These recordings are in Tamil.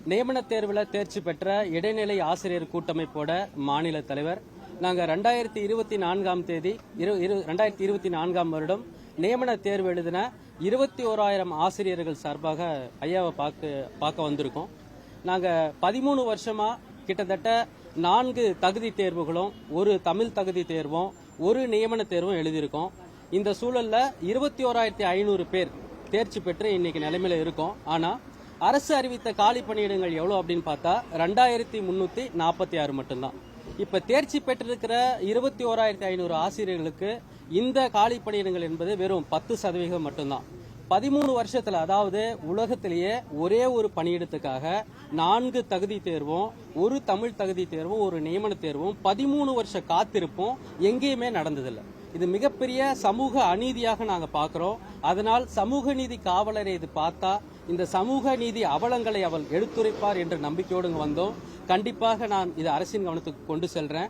நியமன தேர்வில் தேர்ச்சி பெற்ற இடைநிலை ஆசிரியர் கூட்டமைப்போட மாநில தலைவர். நாங்கள் 2024 வருடம் நியமன தேர்வு எழுதின 21,000 ஆசிரியர்கள் சார்பாக ஐயாவை பார்க்க வந்திருக்கோம். நாங்கள் 13 வருஷமா கிட்டத்தட்ட 4 தகுதி தேர்வுகளும், ஒரு தமிழ் தகுதி தேர்வும், ஒரு நியமன தேர்வும் எழுதியிருக்கோம். இந்த சூழல்ல 21,500 பேர் தேர்ச்சி பெற்று இன்னைக்கு நிலைமையில இருக்கோம். ஆனா அரசு அறிவித்த காலி பணியிடங்கள் எவ்வளவு அப்படின்னு பார்த்தா 2,346 மட்டும்தான். இப்ப தேர்ச்சி பெற்றிருக்கிற 21,500 ஆசிரியர்களுக்கு இந்த காலி பணியிடங்கள் என்பது வெறும் 10% மட்டும்தான். 13 வருஷத்துல, அதாவது உலகத்திலேயே ஒரே ஒரு பணியிடத்துக்காக 4 தகுதி தேர்வும், ஒரு தமிழ் தகுதி தேர்வும், ஒரு நியமன தேர்வும், 13 வருஷ காத்திருப்பும் எங்கேயுமே நடந்ததில்லை. இது மிகப்பெரிய சமூக அநீதியாக நாங்க பாக்குறோம். அதனால் சமூக நீதி காவலரை இது பார்த்தா இந்த சமூக நீதி அவலங்களை அவள் எடுத்துரைப்பார் என்ற நம்பிக்கையோடு வந்தோம். கண்டிப்பாக நான் இது அரசின் கவனத்துக்கு கொண்டு செல்றேன்.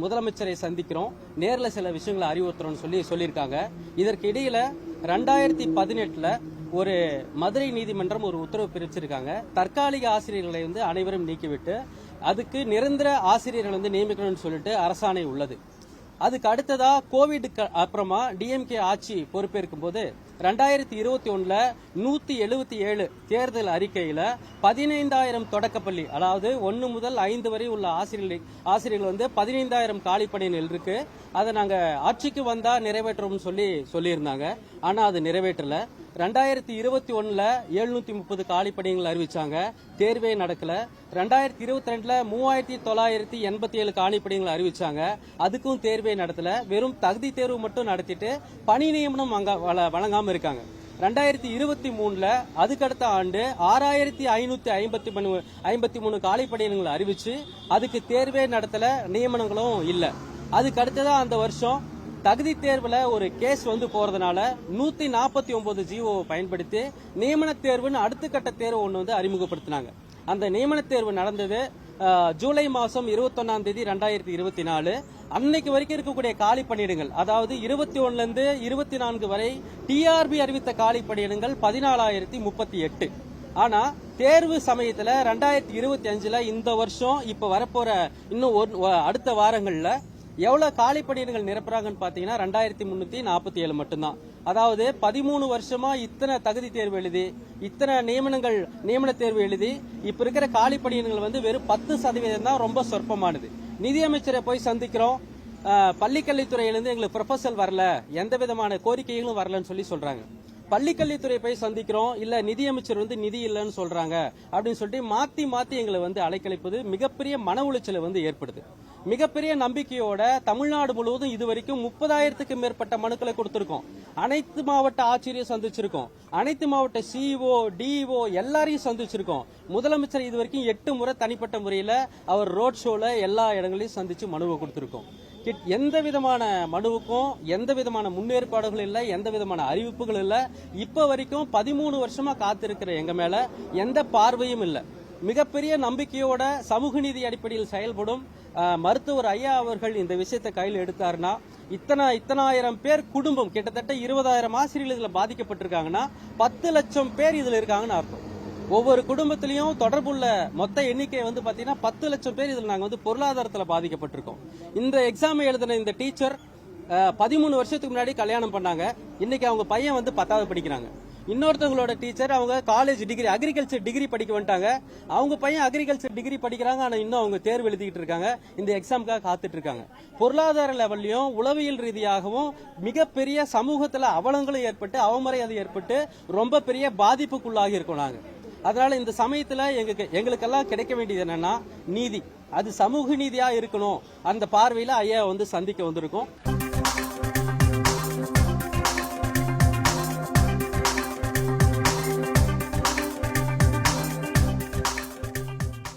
முதலமைச்சரை சந்திக்கிறோம், நேரில் சில விஷயங்களை அறிவுறுத்துறோம்னு சொல்லியிருக்காங்க. இதற்கு இடையில 2018 ஒரு மதுரை நீதிமன்றம் ஒரு உத்தரவு பிரிச்சிருக்காங்க. தற்காலிக ஆசிரியர்களை அனைவரும் நீக்கிவிட்டு அதுக்கு நிரந்தர ஆசிரியர்கள் நியமிக்கணும்னு சொல்லிட்டு அரசாணை உள்ளது. அதுக்கு அடுத்ததா கோவிடுக்கு அப்புறமா டிஎம்கே ஆட்சி பொறுப்பேற்கும் போது 2021 177 தேர்தல் அறிக்கையில 15,000 தொடக்கப்பள்ளி, அதாவது 1 முதல் 5 வரை உள்ள ஆசிரியர்கள் 15,000 காலி பணியிடங்கள் இருக்கு. அதை நாங்க ஆட்சிக்கு வந்தா நிறைவேற்றோம்னு சொல்லியிருந்தாங்க. ஆனா அது நிறைவேற்றல. 2021 730 காலி பணியிடங்கள் அறிவிச்சாங்க, தேர்வே நடக்கல. 2022 3,987 காலி பணியிடங்கள் அறிவிச்சாங்க, அதுக்கும் தேர்வே நடத்தல. வெறும் தகுதி தேர்வு மட்டும் நடத்திட்டு பணி நியமனம் வழங்காம இருக்காங்க. 2023 அதுக்கடுத்த ஆண்டு 6,553 காலி பணியிடங்கள் அறிவிச்சு அதுக்கு தேர்வே நடத்தல, நியமனங்களும் இல்ல. அதுக்கு அடுத்ததா அந்த வருஷம் தகுதி தேர்வுல ஒரு கேஸ் போறதுனால 149 ஜிஓ பயன்படுத்தி நியமன தேர்வுன்னு அடுத்த கட்ட தேர்வு ஒன்று அறிமுகப்படுத்தினாங்க. அந்த நியமன தேர்வு நடந்தது ஜூலை மாசம் 21ஆம் தேதி 2024. அன்னைக்கு வரைக்கும் இருக்கக்கூடிய காலி பணியிடங்கள், அதாவது 21 இருந்து 24 வரை டிஆர்பி அறிவித்த காலி பணியிடங்கள் 14,038. ஆனா தேர்வு சமயத்துல 2025 இந்த வருஷம் இப்ப வரப்போற இன்னும் அடுத்த வாரங்கள்ல எவ்வளவு காலி பணியிடங்கள் நிரப்புறாங்கன்னு பாத்தீங்கன்னா 2,347 மட்டும்தான். அதாவது 13 வருஷமா இத்தனை தகுதி தேர்வு எழுதி, இத்தனை நியமன தேர்வு எழுதி இப்ப இருக்கிற காலி பணியிடங்கள் வெறும் 10% தான், ரொம்ப சொற்பமானது. நிதியமைச்சரை போய் சந்திக்கிறோம், பள்ளிக்கல்வித்துறையிலிருந்து எங்களுக்கு ப்ரொபோசல் வரல, எந்த விதமான கோரிக்கைகளும் வரலன்னு சொல்றாங்க. பள்ளிக்கல்வித்துறை போய் சந்திக்கிறோம், இல்ல நிதியமைச்சர் நிதி இல்லைன்னு சொல்றாங்க அப்படின்னு சொல்லிட்டு மாத்தி எங்களை அலைக்கழிப்பது மிகப்பெரிய மன உளைச்சலை ஏற்படுது. மிகப்பெரிய நம்பிக்கையோட தமிழ்நாடு முழுவதும் இதுவரைக்கும் 30,000க்கு மேற்பட்ட மனுக்களை கொடுத்திருக்கோம். அனைத்து மாவட்ட ஆட்சியரையும் சந்திச்சிருக்கோம், அனைத்து மாவட்ட சிஇஓ டிஇஓ எல்லாரையும் சந்திச்சிருக்கோம். முதலமைச்சர் இதுவரைக்கும் 8 முறை தனிப்பட்ட முறையில அவர் ரோட் ஷோல எல்லா இடங்களையும் சந்திச்சு மனுவை கொடுத்திருக்கோம். எந்த விதமான மனுவுக்கும் எந்த விதமான முன்னேற்பாடுகள் இல்ல, எந்த விதமான அறிவிப்புகள் இல்ல. இப்ப வரைக்கும் 13 வருஷமா காத்திருக்கிற எங்க மேல எந்த பார்வையும் இல்ல. மிகப்பெரிய நம்பிக்கையோட சமூக நீதி அடிப்படையில் செயல்படும் மருத்துவர் ஐயா அவர்கள் இந்த விஷயத்தை கையில் எடுத்தாருன்னா, இத்தனாயிரம் பேர் குடும்பம், கிட்டத்தட்ட 20,000 ஆசிரியர்கள் இதுல பாதிக்கப்பட்டிருக்காங்கன்னா 10 லட்சம் பேர் இதுல இருக்காங்கன்னு அர்த்தம். ஒவ்வொரு குடும்பத்திலையும் தொடர்புள்ள மொத்த எண்ணிக்கை பாத்தீங்கன்னா 10 லட்சம் பேர் இதுல நாங்க பொருளாதாரத்துல பாதிக்கப்பட்டிருக்கோம். இந்த எக்ஸாம் எழுதின இந்த டீச்சர் 13 வருஷத்துக்கு முன்னாடி கல்யாணம் பண்ணாங்க. இன்னைக்கு அவங்க பையன் 10வது படிக்கிறாங்க. இன்னொருத்தவங்களோட டீச்சர் அவங்க காலேஜ் டிகிரி, அக்ரிகல்ச்சர் டிகிரி படிக்க வந்துட்டாங்க. அவங்க பையன் அக்ரிகல்ச்சர் டிகிரி படிக்கிறாங்க, ஆனா இன்னும் அவங்க தேர்வு எழுதிக்கிட்டு இருக்காங்க, இந்த எக்ஸாமுக்காக காத்துட்டு இருக்காங்க. பொருளாதார லெவல்லையும் உளவியல் ரீதியாகவும் மிகப்பெரிய சமூகத்துல அவலங்களும் ஏற்பட்டு, அவமரியாதை ஏற்பட்டு ரொம்ப பெரிய பாதிப்புக்குள்ளாகி இருக்கோம் நாங்க. அதனால இந்த சமயத்துல எங்களுக்கெல்லாம் கிடைக்க வேண்டியது என்னன்னா நீதி, அது சமூக நீதியா இருக்கணும். அந்த பார்வையில ஐயா சந்திக்க வந்திருக்கோம்.